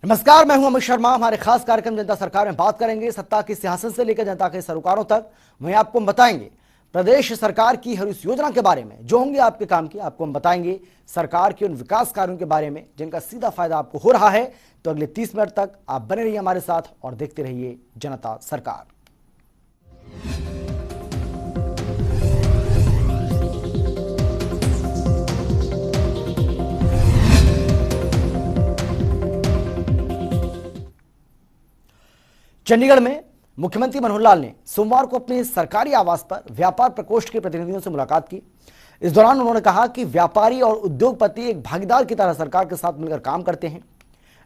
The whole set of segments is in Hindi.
नमस्कार, मैं हूं अमित शर्मा। हमारे खास कार्यक्रम जनता सरकार में बात करेंगे सत्ता के सिंहासन से लेकर जनता के सरोकारों तक। वहीं आपको हम बताएंगे प्रदेश सरकार की हर उस योजना के बारे में जो होंगे आपके काम की। आपको हम बताएंगे सरकार के उन विकास कार्यों के बारे में जिनका सीधा फायदा आपको हो रहा है। तो अगले 30 मिनट तक आप बने रहिए हमारे साथ और देखते रहिए जनता सरकार। चंडीगढ़ में मुख्यमंत्री मनोहर लाल ने सोमवार को अपने सरकारी आवास पर व्यापार प्रकोष्ठ के प्रतिनिधियों से मुलाकात की। इस दौरान उन्होंने कहा कि व्यापारी और उद्योगपति एक भागीदार की तरह सरकार के साथ मिलकर काम करते हैं।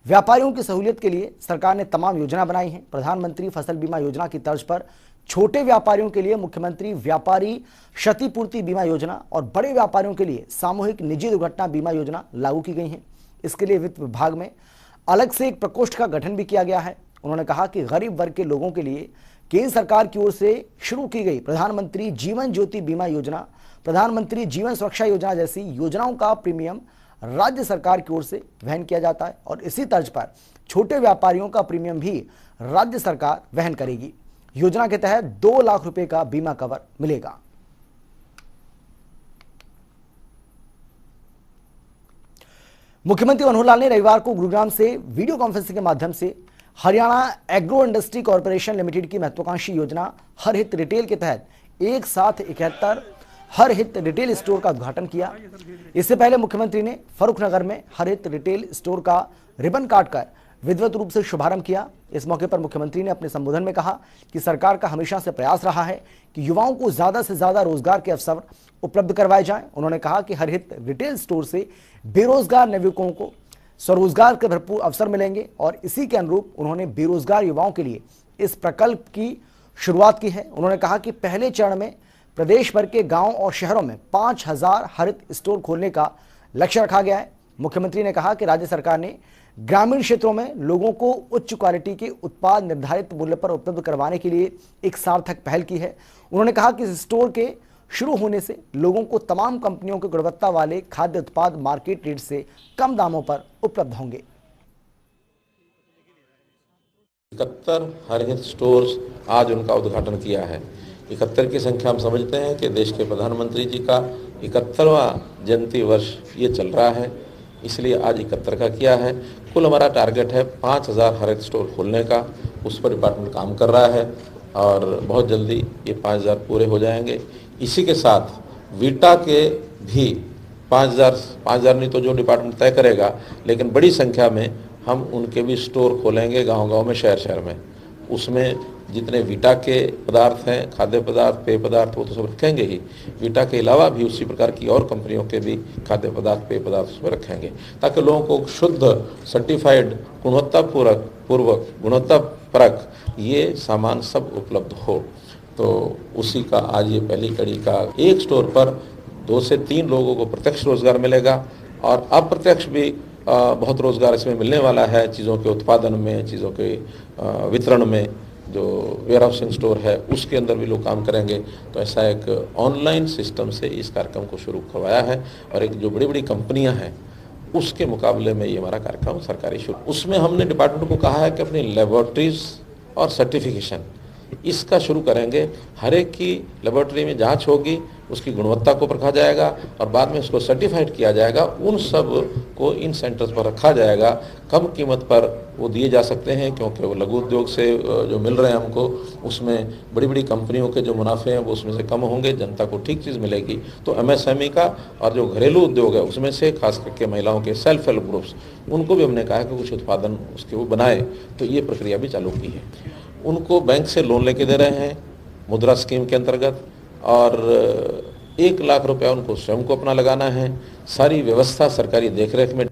व्यापारियों की सहूलियत के लिए सरकार ने तमाम योजना बनाई हैं। प्रधानमंत्री फसल बीमा योजना की तर्ज पर छोटे व्यापारियों के लिए मुख्यमंत्री व्यापारी क्षतिपूर्ति बीमा योजना और बड़े व्यापारियों के लिए सामूहिक निजी दुर्घटना बीमा योजना लागू की गई है। इसके लिए वित्त विभाग में अलग से एक प्रकोष्ठ का गठन भी किया गया है। उन्होंने कहा कि गरीब वर्ग के लोगों के लिए केंद्र सरकार की ओर से शुरू की गई प्रधानमंत्री जीवन ज्योति बीमा योजना, प्रधानमंत्री जीवन सुरक्षा योजना जैसी योजनाओं का प्रीमियम राज्य सरकार की ओर से वहन किया जाता है और इसी तर्ज पर छोटे व्यापारियों का प्रीमियम भी राज्य सरकार वहन करेगी। योजना के तहत 2 लाख रुपए का बीमा कवर मिलेगा। मुख्यमंत्री मनोहर लाल ने रविवार को गुरुग्राम से वीडियो कॉन्फ्रेंसिंग के माध्यम से Haryana agro industry corporation limited की महत्वाकांक्षी योजना हर हित रिटेल के तहत एक साथ 71 हर हित रिटेल स्टोर का उद्घाटन किया। इससे पहले मुख्यमंत्री ने फर्रुखनगर में हर हित रिटेल स्टोर का रिबन काटकर विधिवत रूप से शुभारंभ किया। इस मौके पर मुख्यमंत्री ने अपने संबोधन में कहा कि सरकार का हमेशा से प्रयास रहा है कि युवाओं को ज्यादा से ज्यादा रोजगार के अवसर उपलब्ध करवाए जाएं। उन्होंने कहा कि हर हित रिटेल स्टोर से बेरोजगार नवयुवकों को स्वरोजगार के भरपूर अवसर मिलेंगे और इसी के अनुरूप उन्होंने बेरोजगार युवाओं के लिए इस प्रकल्प की शुरुआत की है। उन्होंने कहा कि पहले चरण में प्रदेश भर के गांव और शहरों में 5000 हरित स्टोर खोलने का लक्ष्य रखा गया है। मुख्यमंत्री ने कहा कि राज्य सरकार ने ग्रामीण क्षेत्रों में लोगों को उच्च क्वालिटी के उत्पाद निर्धारित मूल्य पर उपलब्ध करवाने के लिए एक सार्थक पहल की है। उन्होंने कहा कि इस स्टोर के शुरू होने से लोगों को तमाम कंपनियों के गुणवत्ता वाले खाद्य उत्पाद मार्केट रेट से कम दामों पर उपलब्ध होंगे। 71 हरहित स्टोर्स आज उनका उद्घाटन किया है। 71 की संख्या हम समझते हैं कि देश के प्रधानमंत्री जी का 71वां जयंती वर्ष ये चल रहा है, इसलिए आज 71 का किया है। कुल हमारा टारगेट है 5000 हरहित स्टोर खोलने का, उस पर डिपार्टमेंट काम कर रहा है और बहुत जल्दी ये 5000 पूरे हो जाएंगे। इसी के साथ वीटा के भी 5000 नहीं तो जो डिपार्टमेंट तय करेगा, लेकिन बड़ी संख्या में हम उनके भी स्टोर खोलेंगे गांव-गांव में, शहर-शहर में। उसमें जितने वीटा के पदार्थ हैं, खाद्य पदार्थ, पेय पदार्थ, वो तो सब रखेंगे ही। वीटा के अलावा भी उसी प्रकार की और कंपनियों के भी खाद्य पदार्थ, पेय पदार्थ उसमें रखेंगे, ताकि लोगों को शुद्ध, सर्टिफाइड, गुणवत्तापरक ये सामान सब उपलब्ध हो। तो उसी का आज ये पहली कड़ी का एक स्टोर पर 2 से 3 लोगों को प्रत्यक्ष रोजगार मिलेगा और अप्रत्यक्ष भी बहुत रोजगार इसमें मिलने वाला है। चीज़ों के उत्पादन में, चीज़ों के वितरण में, जो वेयर हाउसिंग स्टोर है उसके अंदर भी लोग काम करेंगे। तो ऐसा एक ऑनलाइन सिस्टम से इस कार्यक्रम को शुरू करवाया है और एक जो बड़ी बड़ी कंपनियां हैं उसके मुकाबले में ये हमारा कार्यक्रम सरकारी शुरू। उसमें हमने डिपार्टमेंट को कहा है कि अपनी लेबोरेटरीज और सर्टिफिकेशन इसका शुरू करेंगे। हर एक की लेबोरेटरी में जांच होगी, उसकी गुणवत्ता को परखा जाएगा और बाद में उसको सर्टिफाइड किया जाएगा। उन सब को इन सेंटर्स पर रखा जाएगा। कम कीमत पर वो दिए जा सकते हैं, क्योंकि वो लघु उद्योग से जो मिल रहे हैं हमको, उसमें बड़ी बड़ी कंपनियों के जो मुनाफे हैं वो उसमें से कम होंगे, जनता को ठीक चीज़ मिलेगी। तो MSME का और जो घरेलू उद्योग है उसमें से खास करके महिलाओं के सेल्फ हेल्प ग्रुप्स, उनको भी हमने कहा है कि कुछ उत्पादन उसके वो बनाए। तो ये प्रक्रिया भी चालू की है। उनको बैंक से लोन लेके दे रहे हैं मुद्रा स्कीम के अंतर्गत और 1 लाख रुपया उनको स्वयं को अपना लगाना है। सारी व्यवस्था सरकारी देखरेख में।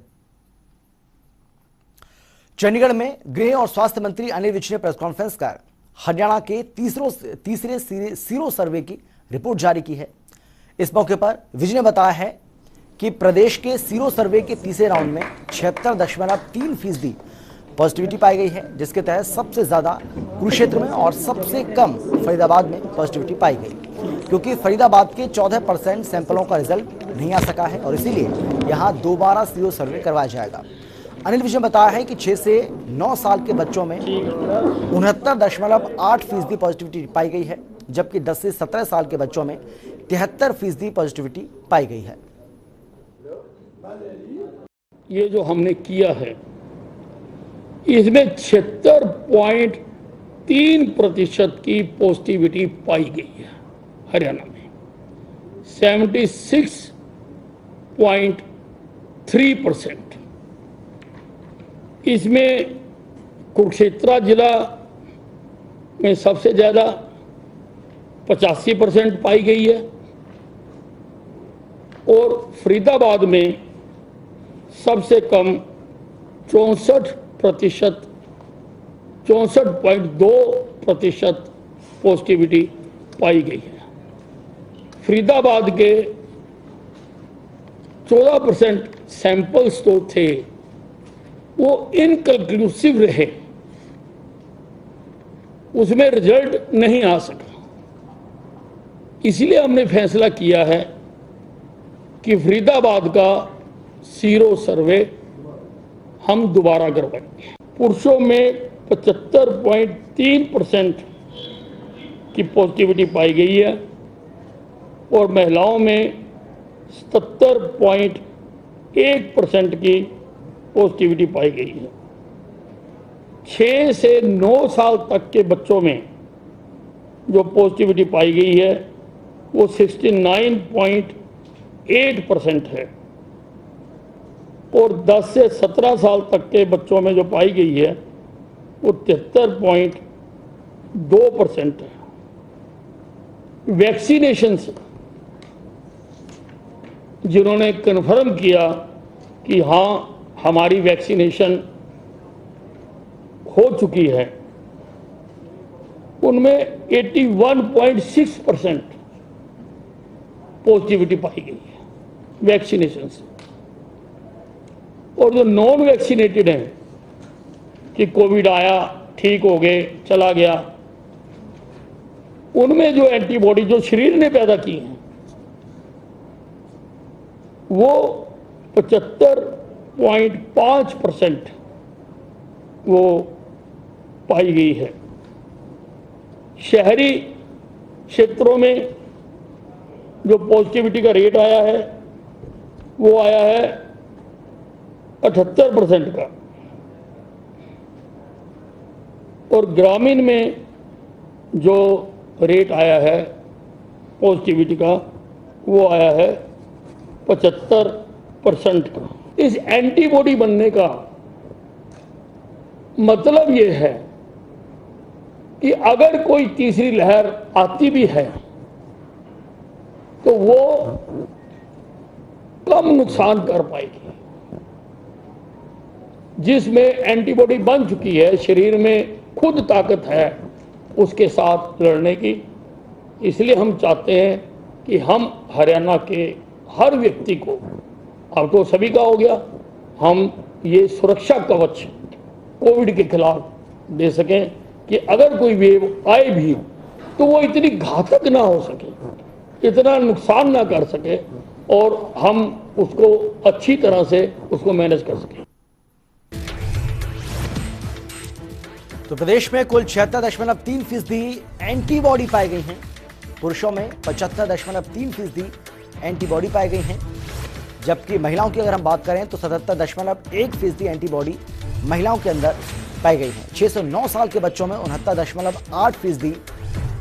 चंडीगढ़ में गृह और स्वास्थ्य मंत्री अनिल विज ने प्रेस कॉन्फ्रेंस कर हरियाणा के तीसरे सीरो सर्वे की रिपोर्ट जारी की है। इस मौके पर विज ने बताया है कि प्रदेश के सीरो सर्वे के तीसरे राउंड में 76.3% पॉजिटिविटी पाई गई है, जिसके तहत सबसे ज्यादा कुरुक्षेत्र में और सबसे कम फरीदाबाद में पॉजिटिविटी पाई गई, क्योंकि फरीदाबाद के 14% सैंपलों का रिजल्ट नहीं आ सका है और इसीलिए यहां दोबारा सीरो सर्वे करवाया जाएगा। अनिल विजय ने बताया है कि 6 से 9 साल के बच्चों में 69.8% पॉजिटिविटी पाई गई है, जबकि 10 से 17 साल के बच्चों में 73% पॉजिटिविटी पाई गई है। ये जो हमने किया है इसमें 76.3% की पॉजिटिविटी पाई गई है हरियाणा में, 76.3%। इसमें कुरुक्षेत्र जिला में सबसे ज़्यादा 85% पाई गई है और फरीदाबाद में सबसे कम 64.2% पॉजिटिविटी पाई गई है। फरीदाबाद के 14% सैंपल्स तो थे वो इनकंक्लूसिव रहे, उसमें रिजल्ट नहीं आ सका। इसलिए हमने फैसला किया है कि फरीदाबाद का सीरो सर्वे हम दोबारा करवाएंगे। पुरुषों में 75.3% की पॉजिटिविटी पाई गई है और महिलाओं में 77.1% की पॉजिटिविटी पाई गई है। 6 से 9 साल तक के बच्चों में जो पॉजिटिविटी पाई गई है वो 69.8% है और 10 से 17 साल तक के बच्चों में जो पाई गई है वो 73.2% है। वैक्सीनेशन से जिन्होंने कन्फर्म किया कि हाँ हमारी वैक्सीनेशन हो चुकी है, उनमें 81.6% पॉजिटिविटी पाई गई है वैक्सीनेशन से। और जो नॉन वैक्सीनेटेड हैं कि कोविड आया, ठीक हो गए, चला गया, उनमें जो एंटीबॉडी जो शरीर ने पैदा की हैं वो 75.5% वो पाई गई है। शहरी क्षेत्रों में जो पॉजिटिविटी का रेट आया है वो आया है 78% का और ग्रामीण में जो रेट आया है पॉजिटिविटी का वो आया है 75% का। इस एंटीबॉडी बनने का मतलब ये है कि अगर कोई तीसरी लहर आती भी है तो वो कम नुकसान कर पाएगी। जिसमें एंटीबॉडी बन चुकी है, शरीर में खुद ताकत है उसके साथ लड़ने की। इसलिए हम चाहते हैं कि हम हरियाणा के हर व्यक्ति को, अब तो सभी का हो गया, हम ये सुरक्षा कवच कोविड के खिलाफ दे सकें कि अगर कोई वेव आए भी तो वो इतनी घातक ना हो सके, इतना नुकसान ना कर सके और हम उसको अच्छी तरह से उसको मैनेज कर सकें। तो प्रदेश में कुल 76.3% एंटीबॉडी पाई गई हैं। पुरुषों में 75.3% एंटीबॉडी पाई गई हैं, जबकि महिलाओं की अगर हम बात करें तो 77.1% एंटीबॉडी महिलाओं के अंदर पाई गई हैं। 6 से 9 साल के बच्चों में 69.8%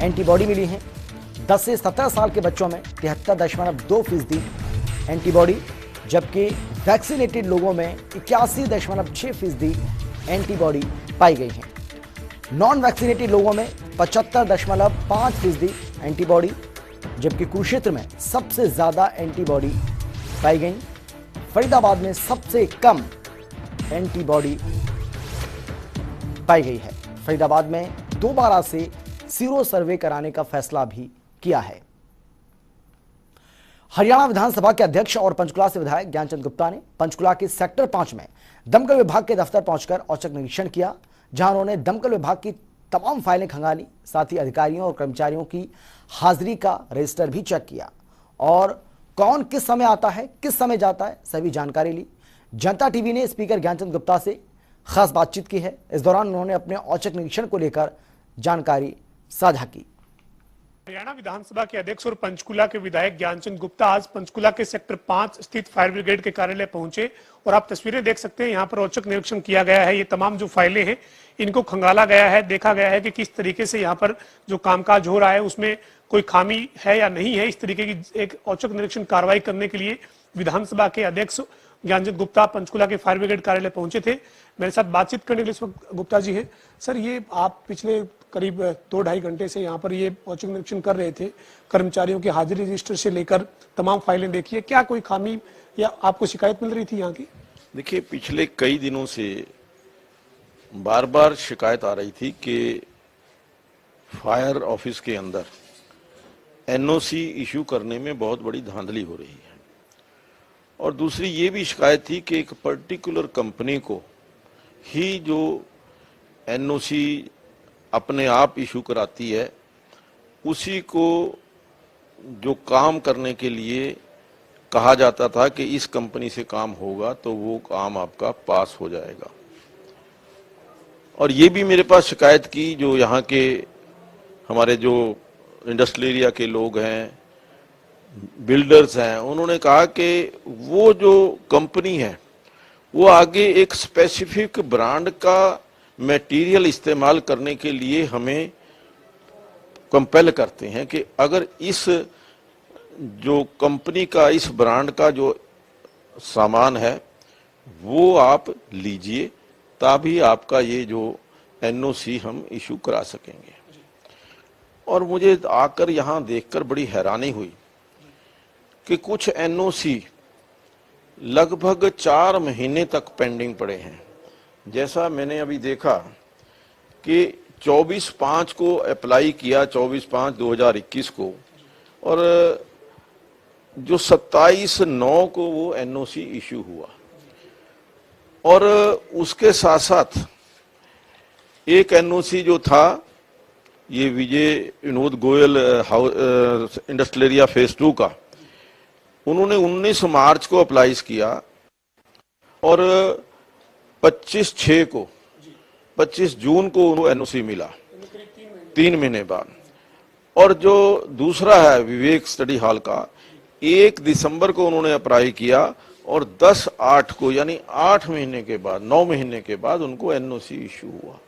एंटीबॉडी मिली हैं। 10 से 17 साल के बच्चों में 73.2% एंटीबॉडी, जबकि वैक्सीनेटेड लोगों में 81.6% एंटीबॉडी पाई गई हैं। नॉन वैक्सीनेटेड लोगों में 75.5% एंटीबॉडी, जबकि कुरुक्षेत्र में सबसे ज्यादा एंटीबॉडी पाई गई। फरीदाबाद में सबसे कम एंटीबॉडी पाई गई है। फरीदाबाद में दोबारा से सीरो सर्वे कराने का फैसला भी किया है। हरियाणा विधानसभा के अध्यक्ष और पंचकुला से विधायक ज्ञानचंद गुप्ता ने पंचकुला के सेक्टर 5 में दमकल विभाग के दफ्तर पहुंचकर औचक निरीक्षण किया, जहां उन्होंने दमकल विभाग की तमाम फाइलें खंगाली, साथ ही अधिकारियों और कर्मचारियों की हाजिरी का रजिस्टर भी चेक किया और कौन किस समय आता है, किस समय जाता है, सभी जानकारी ली। जनता टीवी ने स्पीकर ज्ञानचंद गुप्ता से खास बातचीत की है। इस दौरान उन्होंने अपने औचक निरीक्षण को लेकर जानकारी साझा की। हरियाणा विधानसभा के अध्यक्ष और पंचकुला के विधायक ज्ञानचंद गुप्ता आज पंचकुला के सेक्टर 5 स्थित फायर ब्रिगेड के कार्यालय पहुंचे और आप तस्वीरें देख सकते हैं। यहां पर औचक निरीक्षण किया गया है। ये तमाम जो फाइलें हैं इनको खंगाला गया है, देखा गया है कि किस तरीके से यहां पर जो कामकाज हो रहा है उसमें कोई खामी है या नहीं है। इस तरीके की एक औचक निरीक्षण कार्रवाई करने के लिए विधानसभा के अध्यक्ष ज्ञानचंद गुप्ता पंचकुला के फायर ब्रिगेड कार्यालय पहुंचे थे। मेरे साथ बातचीत करने के लिए इस वक्त गुप्ता जी हैं। सर, ये आप पिछले करीब 2-2.5 घंटे से यहाँ पर ये औचक निरीक्षण कर रहे थे। कर्मचारियों के हाजिरी रजिस्टर से लेकर तमाम फाइलें देखिए, क्या कोई खामी या आपको शिकायत मिल रही थी यहाँ की? देखिए, पिछले कई दिनों से बार बार शिकायत आ रही थी कि फायर ऑफिस के अंदर एनओसी इशू करने में बहुत बड़ी धांधली हो रही है, और दूसरी ये भी शिकायत थी कि एक पर्टिकुलर कंपनी को ही जो एनओसी अपने आप इशू कराती है, उसी को जो काम करने के लिए कहा जाता था कि इस कंपनी से काम होगा तो वो काम आपका पास हो जाएगा। और ये भी मेरे पास शिकायत की जो यहाँ के हमारे जो इंडस्ट्रियल एरिया के लोग हैं, बिल्डर्स हैं, उन्होंने कहा कि वो जो कंपनी है वो आगे एक स्पेसिफिक ब्रांड का मटेरियल इस्तेमाल करने के लिए हमें कंपेल करते हैं कि अगर इस जो कंपनी का, इस ब्रांड का जो सामान है वो आप लीजिए, तभी आपका ये जो एनओसी हम इशू करा सकेंगे। और मुझे आकर यहाँ देखकर बड़ी हैरानी हुई कि कुछ एनओसी लगभग 4 महीने तक पेंडिंग पड़े हैं। जैसा मैंने अभी देखा कि 24/5 को अप्लाई किया, 24/5/2021 को, और जो 27/9 को वो एनओसी इशू हुआ। और उसके साथ साथ एक एनओसी जो था, ये Vijay Vinod Goyal industrial area phase 2 का, उन्होंने 19 मार्च को अप्लाई किया और 25 जून को उनको एनओसी मिला, 3 महीने बाद। और जो दूसरा है विवेक स्टडी हॉल का, 1 दिसंबर को उन्होंने अप्लाई किया और 10/8 को, यानी 8 महीने के बाद, 9 महीने के बाद उनको एनओसी इशू हुआ।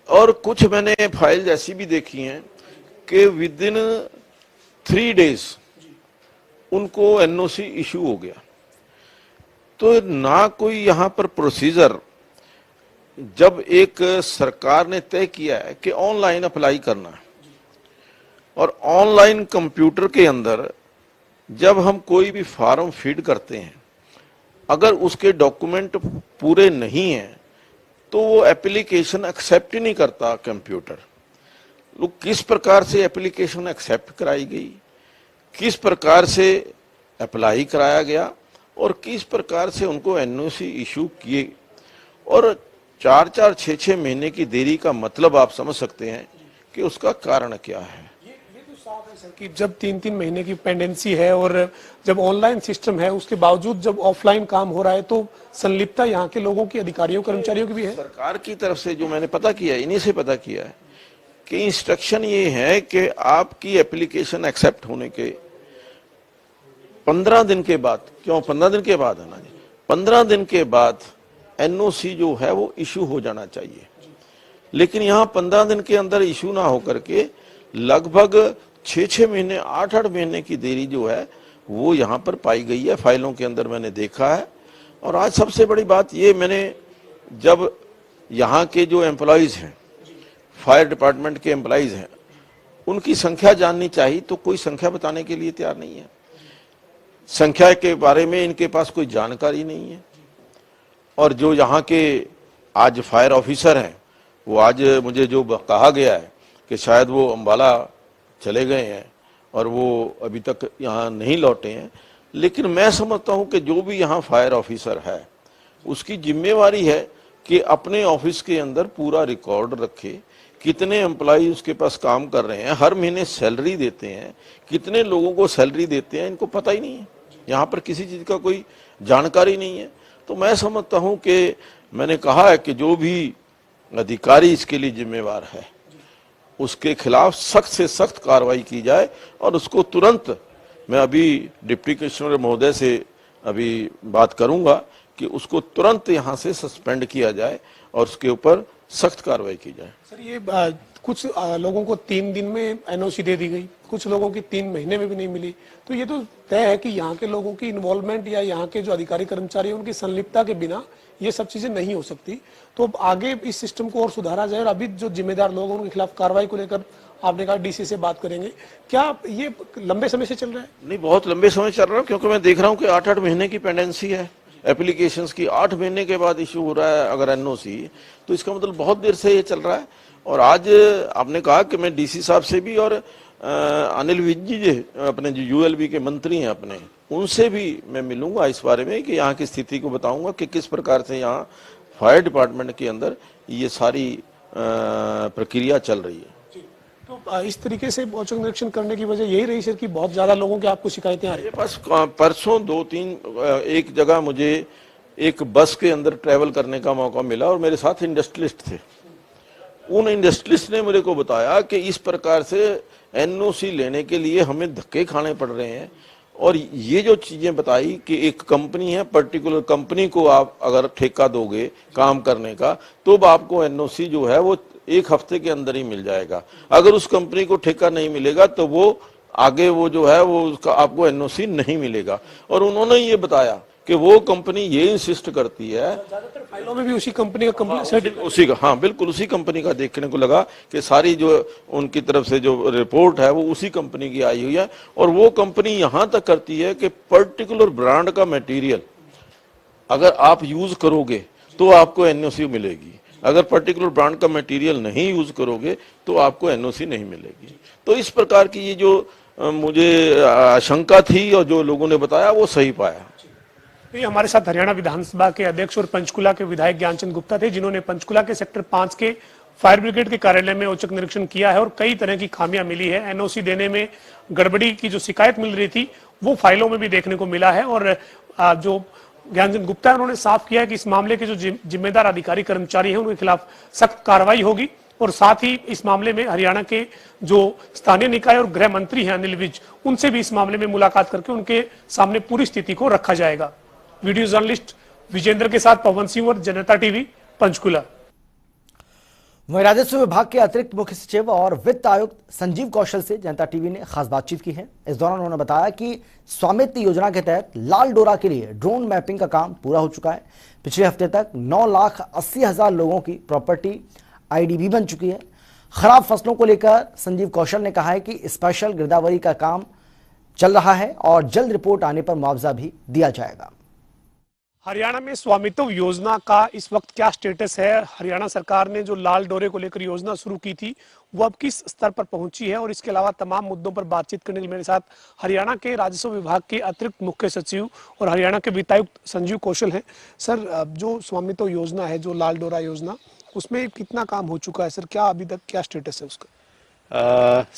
और कुछ मैंने फाइल ऐसी भी देखी हैं कि विदिन 3 डेज उनको एनओसी इशू हो गया। तो ना कोई यहाँ पर प्रोसीजर, जब एक सरकार ने तय किया है कि ऑनलाइन अप्लाई करना है, और ऑनलाइन कंप्यूटर के अंदर जब हम कोई भी फॉर्म फीड करते हैं, अगर उसके डॉक्यूमेंट पूरे नहीं हैं तो वो एप्लीकेशन एक्सेप्ट ही नहीं करता कंप्यूटर। लोग किस प्रकार से एप्लीकेशन एक्सेप्ट कराई गई, किस प्रकार से अप्लाई कराया गया और किस प्रकार से उनको एनओसी इशू किए, और 4-6 महीने की देरी का मतलब आप समझ सकते हैं कि उसका कारण क्या है। ये तो साफ है सर कि जब 3-3 महीने की पेंडेंसी है और जब ऑनलाइन सिस्टम है, उसके बावजूद जब ऑफलाइन काम हो रहा है, तो संलिप्तता यहाँ के लोगों की, अधिकारियों कर्मचारियों की भी है। सरकार की तरफ से जो मैंने पता किया, इन्हीं से पता किया है कि इंस्ट्रक्शन ये है कि आपकी एप्लीकेशन एक्सेप्ट होने के 15 दिन के बाद, क्यों 15 दिन के बाद है ना जी, 15 दिन के बाद एनओसी जो है वो इशू हो जाना चाहिए। लेकिन यहाँ 15 दिन के अंदर इशू ना होकर के लगभग 6-6 महीने, 8-8 महीने की देरी जो है वो यहाँ पर पाई गई है, फाइलों के अंदर मैंने देखा है। और आज सबसे बड़ी बात ये, मैंने जब यहाँ के जो एम्प्लॉइज हैं, फायर डिपार्टमेंट के एम्प्लॉइज हैं, उनकी संख्या जाननी चाहिए तो कोई संख्या बताने के लिए तैयार नहीं है। संख्या के बारे में इनके पास कोई जानकारी नहीं है। और जो यहाँ के आज फायर ऑफिसर हैं, वो आज मुझे जो कहा गया है कि शायद वो अंबाला चले गए हैं और वो अभी तक यहाँ नहीं लौटे हैं। लेकिन मैं समझता हूँ कि जो भी यहाँ फायर ऑफिसर है, उसकी जिम्मेवारी है कि अपने ऑफिस के अंदर पूरा रिकॉर्ड रखे, कितने एम्प्लॉय उसके पास काम कर रहे हैं, हर महीने सैलरी देते हैं, कितने लोगों को सैलरी देते हैं, इनको पता ही नहीं है। यहाँ पर किसी चीज़ का कोई जानकारी नहीं है। तो मैं समझता हूं कि मैंने कहा है कि जो भी अधिकारी इसके लिए जिम्मेवार है उसके खिलाफ सख्त से सख्त कार्रवाई की जाए और उसको तुरंत, मैं अभी डिप्टी कमिश्नर महोदय से अभी बात करूंगा कि उसको तुरंत यहाँ से सस्पेंड किया जाए और उसके ऊपर सख्त कार्रवाई की जाए। सर ये कुछ लोगों को 3 दिन में एनओसी दे दी गई, कुछ लोगों की 3 महीने में भी नहीं मिली, तो ये तो तय है कि यहाँ के लोगों की इन्वॉल्वमेंट या यहाँ के जो अधिकारी कर्मचारी हैं उनकी संलिप्तता के बिना ये सब चीजें नहीं हो सकती। तो अब आगे इस सिस्टम को और सुधारा जाए और अभी जो जिम्मेदार लोग हैं उनके खिलाफ कार्रवाई को लेकर आपने कहा डीसी से बात करेंगे, क्या ये लंबे समय से चल रहा है? नहीं, बहुत लंबे समय चल रहा है, क्योंकि मैं देख रहा हूँ कि 8-8 महीने की पेंडेंसी है एप्लीकेशंस की। 8 महीने के बाद इशू हो रहा है अगर एनओसी, तो इसका मतलब बहुत देर से ये चल रहा है। और आज आपने कहा कि मैं डीसी साहब से भी और अनिल विज जी अपने जो यूएलबी के मंत्री हैं अपने, उनसे भी मैं मिलूंगा इस बारे में कि यहाँ की स्थिति को बताऊंगा कि किस प्रकार से यहाँ फायर डिपार्टमेंट के अंदर ये सारी प्रक्रिया चल रही है। तो इस तरीके से औचक निरीक्षण करने की वजह यही रही सर कि बहुत ज्यादा लोगों के आपको शिकायतें आ रही है? मेरे पास परसों 2-3 एक जगह मुझे एक बस के अंदर ट्रैवल करने का मौका मिला और मेरे साथ इंडस्ट्रियलिस्ट थे। उन इंडस्ट्रियलिस्ट ने मेरे को बताया कि इस प्रकार से एनओसी लेने के लिए हमें धक्के खाने पड़ रहे हैं। और ये जो चीजें बताई कि एक कंपनी है, पर्टिकुलर कंपनी को आप अगर ठेका दोगे काम करने का तो आपको एनओसी जो है वो 1 हफ्ते के अंदर ही मिल जाएगा। अगर उस कंपनी को ठेका नहीं मिलेगा तो वो आगे वो जो है वो उसका आपको एनओसी नहीं मिलेगा। और उन्होंने ये बताया कि वो कंपनी ये इंसिस्ट करती है, ज्यादातर फाइलों में भी उसी कंपनी का उसी का, हाँ बिल्कुल उसी कंपनी का देखने को लगा कि सारी जो उनकी तरफ से जो रिपोर्ट है वो उसी कंपनी की आई हुई है। और वो कंपनी यहां तक करती है कि पर्टिकुलर ब्रांड का मटेरियल अगर आप यूज करोगे तो आपको एनओसी मिलेगी, अगर पर्टिकुलर ब्रांड का मटेरियल नहीं यूज करोगे तो आपको एनओसी नहीं मिलेगी। तो इस प्रकार की ये जो मुझे आशंका थी और जो लोगों ने बताया वो सही पाया। तो ये हमारे साथ हरियाणा विधानसभा के अध्यक्ष और पंचकुला के विधायक ज्ञानचंद गुप्ता थे, जिन्होंने पंचकुला के सेक्टर 5 के फायर ब्रिगेड के कार्यालय में औचक निरीक्षण किया है और कई तरह की खामियां मिली है। एनओसी देने में गड़बड़ी की जो शिकायत मिल रही थी वो फाइलों में भी देखने को मिला है। और जो ज्ञानचंद गुप्ता है उन्होंने साफ किया है कि इस मामले के जो जिम्मेदार अधिकारी कर्मचारी हैं उनके खिलाफ सख्त कार्रवाई होगी। और साथ ही इस मामले में हरियाणा के जो स्थानीय निकाय और गृह मंत्री हैं अनिल विज, उनसे भी इस मामले में मुलाकात करके उनके सामने पूरी स्थिति को रखा जाएगा। वीडियो जर्नलिस्ट विजेंद्र के साथ पवन सिंह और जनता टीवी पंचकुला। वहीं राजस्व विभाग के अतिरिक्त मुख्य सचिव और वित्त आयुक्त संजीव कौशल से जनता टीवी ने खास बातचीत की है। इस दौरान उन्होंने बताया कि स्वामित्व योजना के तहत लाल डोरा के लिए ड्रोन मैपिंग का काम पूरा हो चुका है। पिछले हफ्ते तक 9,80,000 लोगों की प्रॉपर्टी आईडी भी बन चुकी है। खराब फसलों को लेकर संजीव कौशल ने कहा है कि स्पेशल गिरदावरी का काम चल रहा है और जल्द रिपोर्ट आने पर मुआवजा भी दिया जाएगा। हरियाणा में स्वामित्व योजना का इस वक्त क्या स्टेटस है? हरियाणा सरकार ने जो लाल डोरे को लेकर योजना शुरू की थी वो अब किस स्तर पर पहुंची है? और इसके अलावा तमाम मुद्दों पर बातचीत करने के लिए मेरे साथ हरियाणा के राजस्व विभाग के अतिरिक्त मुख्य सचिव और हरियाणा के वित्तायुक्त संजीव कौशल हैं। सर, जो स्वामित्व योजना है, जो लाल डोरा योजना, उसमें कितना काम हो चुका है सर? क्या अभी तक क्या स्टेटस है उसका?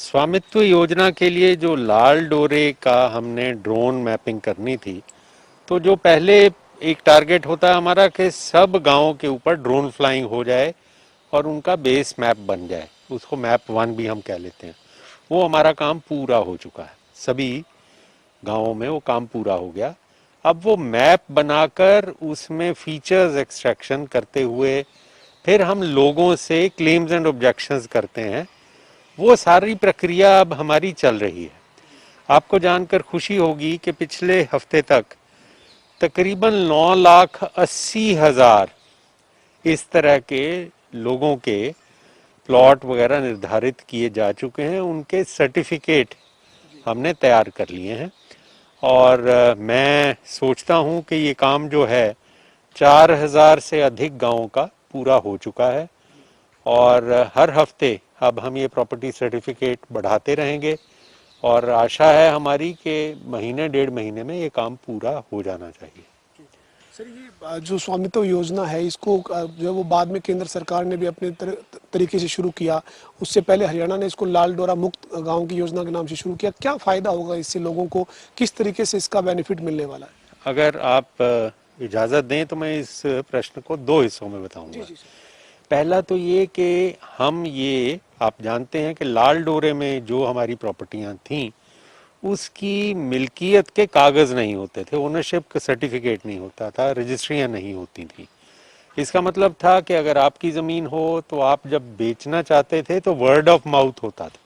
स्वामित्व योजना के लिए जो लाल डोरे का हमने ड्रोन मैपिंग करनी थी, तो जो पहले एक टारगेट होता है हमारा कि सब गांवों के ऊपर ड्रोन फ्लाइंग हो जाए और उनका बेस मैप बन जाए, उसको मैप 1 भी हम कह लेते हैं। वो हमारा काम पूरा हो चुका है, सभी गांवों में वो काम पूरा हो गया। अब वो मैप बनाकर उसमें फीचर्स एक्सट्रैक्शन करते हुए फिर हम लोगों से क्लेम्स एंड ऑब्जेक्शंस करते हैं, वो सारी प्रक्रिया अब हमारी चल रही है। आपको जानकर खुशी होगी कि पिछले हफ्ते तक तकरीबन 9,80,000 इस तरह के लोगों के प्लॉट वगैरह निर्धारित किए जा चुके हैं, उनके सर्टिफिकेट हमने तैयार कर लिए हैं। और मैं सोचता हूं कि ये काम जो है 4,000 से अधिक गांवों का पूरा हो चुका है और हर हफ्ते अब हम ये प्रॉपर्टी सर्टिफिकेट बढ़ाते रहेंगे और आशा है हमारी कि महीने 1.5 महीने में ये काम पूरा हो जाना चाहिए। सर, ये जो स्वामित्व योजना है इसको जो है वो बाद में केंद्र सरकार ने भी अपने तरीके से शुरू किया, उससे पहले हरियाणा ने इसको लाल डोरा मुक्त गांव की योजना के नाम से शुरू किया। क्या फायदा होगा इससे लोगों को, किस तरीके से इसका बेनिफिट मिलने वाला है? अगर आप इजाज़त दें तो मैं इस प्रश्न को दो हिस्सों में बताऊंगा। पहला तो ये कि हम ये आप जानते हैं कि लाल डोरे में जो हमारी प्रॉपर्टियां थीं उसकी मिल्कियत के कागज़ नहीं होते थे, ओनरशिप का सर्टिफिकेट नहीं होता था, रजिस्ट्रियां नहीं होती थी। इसका मतलब था कि अगर आपकी ज़मीन हो तो आप जब बेचना चाहते थे तो वर्ड ऑफ माउथ होता था,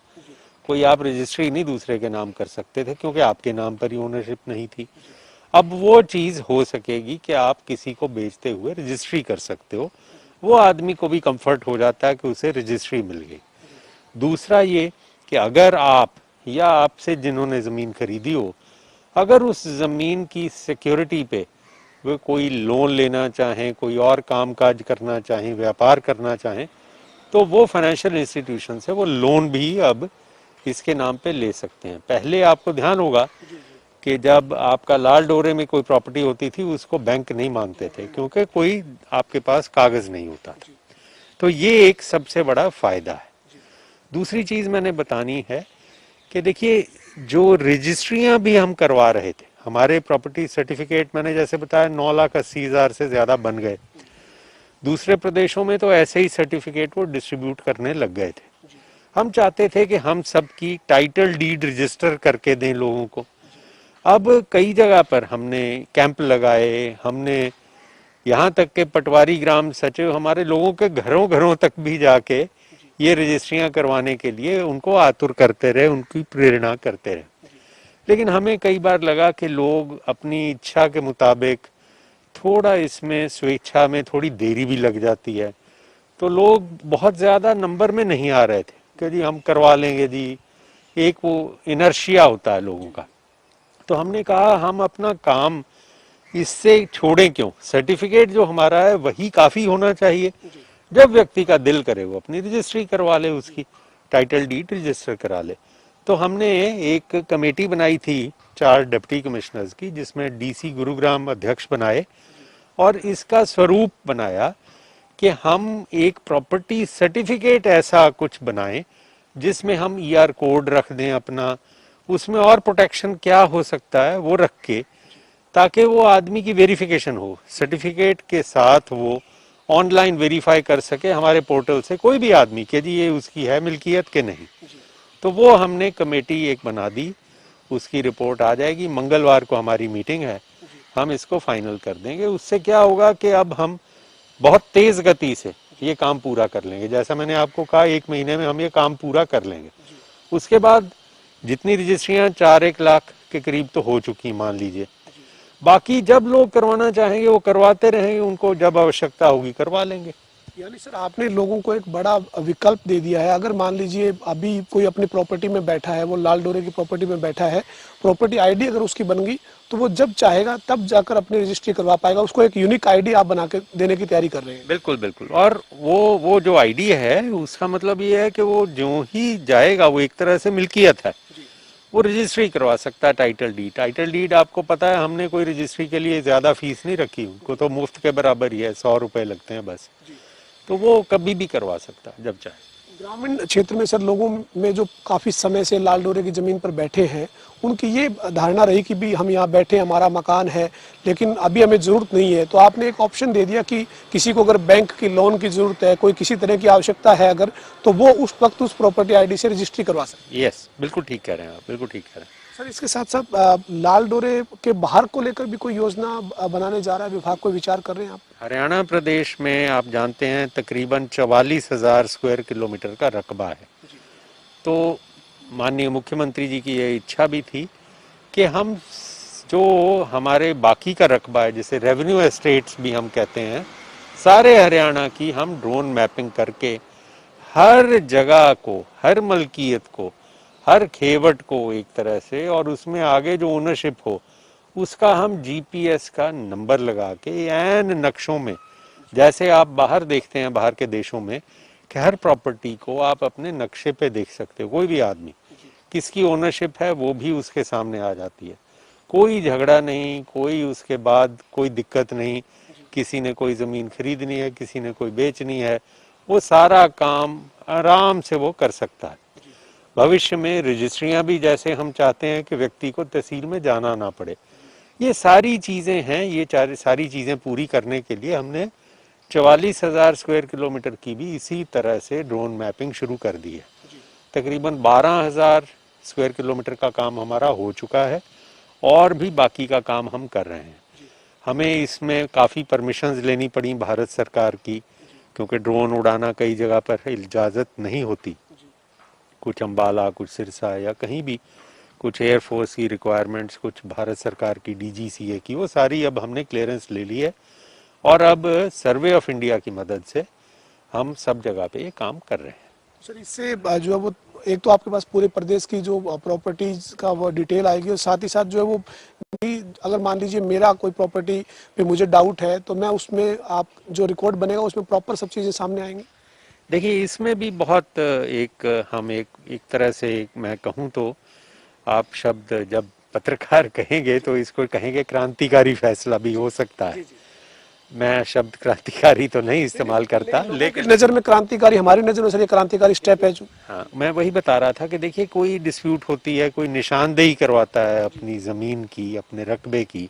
कोई आप रजिस्ट्री नहीं दूसरे के नाम कर सकते थे क्योंकि आपके नाम पर ही ओनरशिप नहीं थी। अब वो चीज़ हो सकेगी कि आप किसी को बेचते हुए रजिस्ट्री कर सकते हो, वो आदमी को भी कंफर्ट हो जाता है कि उसे रजिस्ट्री मिल गई। दूसरा ये कि अगर आप या आपसे जिन्होंने ज़मीन खरीदी हो, अगर उस ज़मीन की सिक्योरिटी पे वो कोई लोन लेना चाहें, कोई और काम काज करना चाहें, व्यापार करना चाहें, तो वो फाइनेंशियल इंस्टीट्यूशन से वो लोन भी अब इसके नाम पे ले सकते हैं। पहले आपको ध्यान होगा कि जब आपका लाल डोरे में कोई प्रॉपर्टी होती थी उसको बैंक नहीं मानते थे क्योंकि कोई आपके पास कागज़ नहीं होता था। तो ये एक सबसे बड़ा फ़ायदा है। दूसरी चीज़ मैंने बतानी है कि देखिए जो रजिस्ट्रियां भी हम करवा रहे थे, हमारे प्रॉपर्टी सर्टिफिकेट मैंने जैसे बताया 9,80,000 से ज़्यादा बन गए। दूसरे प्रदेशों में तो ऐसे ही सर्टिफिकेट वो डिस्ट्रीब्यूट करने लग गए थे। हम चाहते थे कि हम सबकी टाइटल डीड रजिस्टर करके दें लोगों को। अब कई जगह पर हमने कैंप लगाए, हमने यहाँ तक के पटवारी ग्राम सचिव हमारे लोगों के घरों घरों तक भी जाके ये रजिस्ट्रियां करवाने के लिए उनको आतुर करते रहे, उनकी प्रेरणा करते रहे। लेकिन हमें कई बार लगा कि लोग अपनी इच्छा के मुताबिक थोड़ा इसमें स्वेच्छा में थोड़ी देरी भी लग जाती है, तो लोग बहुत ज़्यादा नंबर में नहीं आ रहे थे कि जी हम करवा लेंगे जी, एक वो इनर्शिया होता है लोगों का। तो हमने कहा हम अपना काम इससे छोड़ें क्यों, सर्टिफिकेट जो हमारा है वही काफ़ी होना चाहिए। जब व्यक्ति का दिल करे वो अपनी रजिस्ट्री करवा ले, उसकी टाइटल डीड रजिस्टर करा ले। तो हमने एक कमेटी बनाई थी 4 डिप्टी कमिश्नर्स की, जिसमें डीसी गुरुग्राम अध्यक्ष बनाए और इसका स्वरूप बनाया कि हम एक प्रॉपर्टी सर्टिफिकेट ऐसा कुछ बनाएं जिसमें हम ईआर कोड रख दें अपना, उसमें और प्रोटेक्शन क्या हो सकता है वो रख के, ताकि वो आदमी की वेरिफिकेशन हो, सर्टिफिकेट के साथ वो ऑनलाइन वेरीफाई कर सके हमारे पोर्टल से कोई भी आदमी कि जी ये उसकी है मिल्कियत के नहीं। तो वो हमने कमेटी एक बना दी, उसकी रिपोर्ट आ जाएगी, मंगलवार को हमारी मीटिंग है, हम इसको फाइनल कर देंगे। उससे क्या होगा कि अब हम बहुत तेज गति से ये काम पूरा कर लेंगे। जैसा मैंने आपको कहा 1 महीने में हम ये काम पूरा कर लेंगे। उसके बाद जितनी रजिस्ट्रियां 4-1 लाख के करीब तो हो चुकी मान लीजिए, बाकी जब लोग करवाना चाहेंगे वो करवाते रहेंगे, उनको जब आवश्यकता होगी करवा लेंगे। यानी सर आपने लोगों को एक बड़ा विकल्प दे दिया है। अगर मान लीजिए अभी कोई अपनी प्रॉपर्टी में बैठा है, वो लाल डोरे की प्रॉपर्टी में बैठा है, प्रॉपर्टी आईडी अगर उसकी बन गई तो वो जब चाहेगा तब जाकर अपनी रजिस्ट्री करवा पाएगा। उसको एक यूनिक आईडी आप बना के देने की तैयारी कर रहे हैं। बिल्कुल बिल्कुल। और वो जो आईडी है उसका मतलब ये है कि वो जो ही जाएगा वो एक तरह से मिल्कियत है, वो रजिस्ट्री करवा सकता है। टाइटल डीड आपको पता है हमने कोई रजिस्ट्री के लिए ज्यादा फीस नहीं रखी, उनको तो मुफ्त के बराबर ही है, 100 रुपए लगते हैं बस। तो वो कभी भी करवा सकता है जब चाहे। ग्रामीण क्षेत्र में सर लोगों में जो काफी समय से लाल डोरे की जमीन पर बैठे हैं, उनकी ये धारणा रही कि भी हम यहाँ बैठे, हमारा मकान है, लेकिन अभी हमें जरूरत नहीं है। तो आपने एक ऑप्शन दे दिया कि किसी को अगर बैंक की लोन की जरूरत है, कोई किसी तरह की आवश्यकता है अगर, तो वो उस वक्त उस प्रॉपर्टी आईडी से रजिस्ट्री करवा सकते हैं। यस, बिल्कुल ठीक कह रहे हैं आप, बिल्कुल ठीक कह रहे हैं। सर इसके साथ साथ लाल डोरे के बाहर को लेकर भी कोई योजना बनाने जा रहा है विभाग, कोई विचार कर रहे हैं आप? हरियाणा प्रदेश में आप जानते हैं तकरीबन 44,000 स्क्वायर किलोमीटर का रकबा है। तो माननीय मुख्यमंत्री जी की ये इच्छा भी थी कि हम जो हमारे बाकी का रकबा है, जिसे रेवेन्यू एस्टेट्स भी हम कहते हैं, सारे हरियाणा की हम ड्रोन मैपिंग करके हर जगह को, हर मलकियत को, हर खेवट को एक तरह से, और उसमें आगे जो ओनरशिप हो उसका हम जीपीएस का नंबर लगा के एन नक्शों में, जैसे आप बाहर देखते हैं बाहर के देशों में कि हर प्रॉपर्टी को आप अपने नक्शे पे देख सकते हो, कोई भी आदमी किसकी ओनरशिप है वो भी उसके सामने आ जाती है। कोई झगड़ा नहीं, कोई उसके बाद कोई दिक्कत नहीं, किसी ने कोई ज़मीन खरीदनी है, किसी ने कोई बेचनी है, वो सारा काम आराम से वो कर सकता है। भविष्य में रजिस्ट्रियां भी जैसे हम चाहते हैं कि व्यक्ति को तहसील में जाना ना पड़े, ये सारी चीज़ें हैं। ये सारी चीज़ें पूरी करने के लिए हमने 44,000 स्क्वायर किलोमीटर की भी इसी तरह से ड्रोन मैपिंग शुरू कर दी है। तकरीबन 12,000 स्क्वायर किलोमीटर का काम हमारा हो चुका है और भी बाकी का काम हम कर रहे हैं। हमें इसमें काफ़ी परमिशंस लेनी पड़ी भारत सरकार की, क्योंकि ड्रोन उड़ाना कई जगह पर इजाज़त नहीं होती। कुछ अम्बाला, कुछ सिरसा या कहीं भी कुछ एयरफोर्स की रिक्वायरमेंट्स, कुछ भारत सरकार की DGCA की, वो सारी अब हमने क्लियरेंस ले ली है और अब सर्वे ऑफ इंडिया की मदद से हम सब जगह पे ये काम कर रहे हैं। सर इससे जो है वो एक तो आपके पास पूरे प्रदेश की जो प्रॉपर्टीज का वो डिटेल आएगी और साथ ही साथ जो है वो अगर मान लीजिए मेरा कोई प्रॉपर्टी पे मुझे डाउट है तो मैं उसमें आप जो रिकॉर्ड बनेगा उसमें प्रॉपर सब चीज़ें सामने आएंगी। देखिए इसमें भी बहुत एक तरह से मैं कहूँ तो आप शब्द जब पत्रकार कहेंगे तो इसको कहेंगे क्रांतिकारी फैसला भी हो सकता है। मैं शब्द क्रांतिकारी तो नहीं इस्तेमाल करता, लेकिन नजर में क्रांतिकारी, हमारी नजर में सर ये क्रांतिकारी स्टेप है जो। हाँ, मैं वही बता रहा था कि देखिए कोई डिस्प्यूट होती है, कोई निशानदेही करवाता है अपनी ज़मीन की, अपने रकबे की,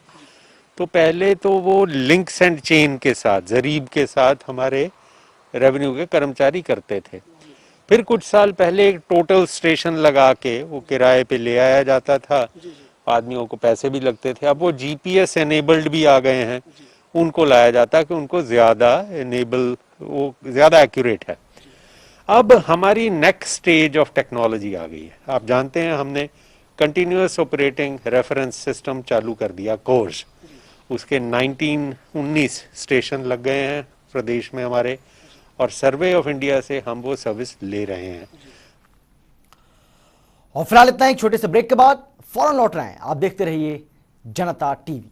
तो पहले तो वो लिंक्स एंड चेन के साथ, जरीब के साथ हमारे रेवेन्यू के कर्मचारी करते थे। फिर कुछ साल पहले एक टोटल स्टेशन लगा के वो किराए पे ले आया जाता था, आदमियों को पैसे भी लगते थे। अब वो GPS एनेबल्ड भी आ गए हैं, उनको लाया जाता कि उनको ज़्यादा वो ज़्यादा एक्यूरेट है। अब हमारी नेक्स्ट स्टेज ऑफ टेक्नोलॉजी आ गई है। आप जानते हैं हमने कंटिन्यूअस ऑपरेटिंग रेफरेंस सिस्टम चालू कर दिया, कोर्स। उसके 19 स्टेशन लग गए हैं प्रदेश में हमारे, और सर्वे ऑफ इंडिया से हम वो सर्विस ले रहे हैं। और फिलहाल इतना, एक छोटे से ब्रेक के बाद फौरन लौट रहे हैं। आप देखते रहिए जनता TV।